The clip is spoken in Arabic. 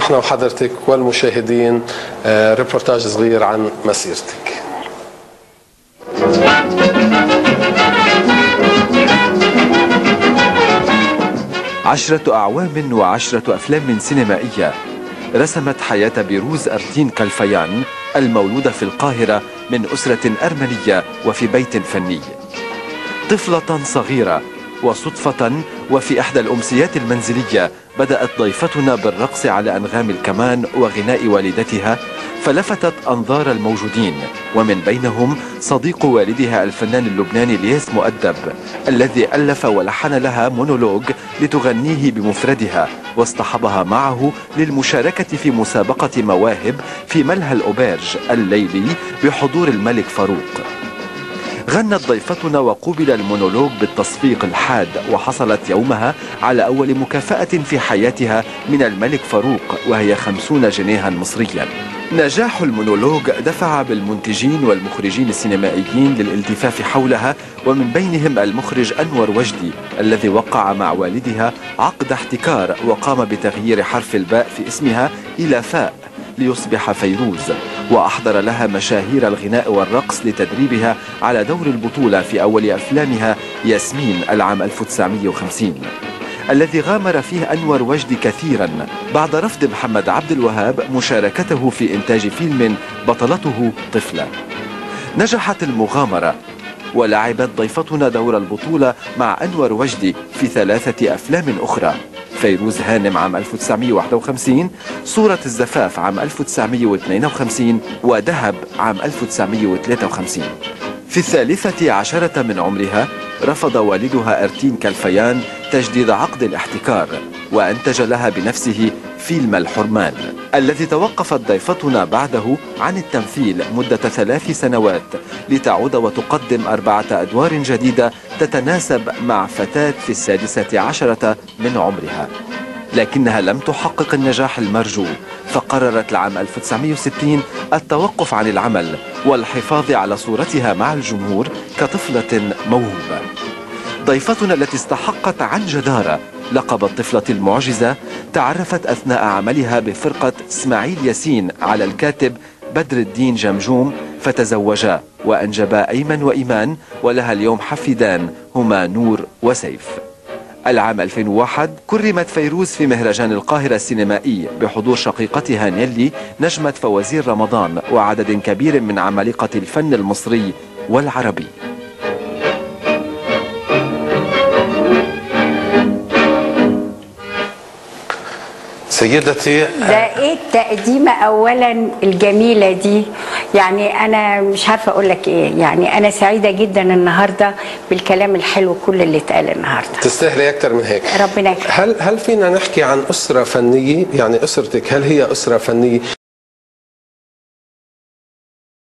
نحن وحضرتك والمشاهدين ريبورتاج صغير عن مسيرتك. 10 أعوام و10 أفلام سينمائية رسمت حياة بيروز أرتين كالفيان المولودة في القاهرة من أسرة أرمنية وفي بيت فني. طفلة صغيرة وصدفة وفي إحدى الأمسيات المنزلية بدأت ضيفتنا بالرقص على أنغام الكمان وغناء والدتها، فلفتت أنظار الموجودين ومن بينهم صديق والدها الفنان اللبناني لياس مؤدب الذي ألف ولحن لها مونولوج لتغنيه بمفردها، واصطحبها معه للمشاركة في مسابقة مواهب في ملهى الأوبرج الليلي بحضور الملك فاروق. غنت ضيفتنا وقوبل المونولوج بالتصفيق الحاد، وحصلت يومها على أول مكافأة في حياتها من الملك فاروق وهي 50 جنيها مصريا. نجاح المونولوج دفع بالمنتجين والمخرجين السينمائيين للالتفاف حولها، ومن بينهم المخرج أنور وجدي الذي وقع مع والدها عقد احتكار وقام بتغيير حرف الباء في اسمها إلى فاء ليصبح فيروز، وأحضر لها مشاهير الغناء والرقص لتدريبها على دور البطولة في أول أفلامها ياسمين العام 1950 الذي غامر فيه أنور وجدي كثيرا بعد رفض محمد عبد الوهاب مشاركته في إنتاج فيلم بطلته طفلة. نجحت المغامرة ولعبت ضيفتنا دور البطولة مع أنور وجدي في 3 أفلام أخرى: فيروز هانم عام 1951، صورة الزفاف عام 1952، ودهب عام 1953. في 13 من عمرها رفض والدها أرتين كالفيان تجديد عقد الاحتكار، وأنتج لها بنفسه فيلم الحرمان الذي توقفت ضيفتنا بعده عن التمثيل مدة 3 سنوات لتعود وتقدم 4 أدوار جديدة تتناسب مع فتاة في 16 من عمرها، لكنها لم تحقق النجاح المرجو، فقررت العام 1960 التوقف عن العمل والحفاظ على صورتها مع الجمهور كطفلة موهوبة. ضيفتنا التي استحقت عن جدارة لقب الطفلة المعجزة تعرفت أثناء عملها بفرقة اسماعيل ياسين على الكاتب بدر الدين جمجوم، فتزوجا وأنجبا أيمن وإيمان، ولها اليوم حفيدان هما نور وسيف. العام 2001 كرمت فيروز في مهرجان القاهرة السينمائي بحضور شقيقتها نيلي نجمة فوازير رمضان وعدد كبير من عمالقة الفن المصري والعربي. سيدتي، ده ايه التقديمة اولا الجميلة دي، يعني انا مش عارفة اقول لك ايه، يعني انا سعيدة جدا النهاردة بالكلام الحلو كل اللي اتقال النهاردة. تستاهلي اكتر من هيك. ربنا يكرمك. هل فينا نحكي عن أسرة فنية؟ يعني أسرتك هل هي أسرة فنية؟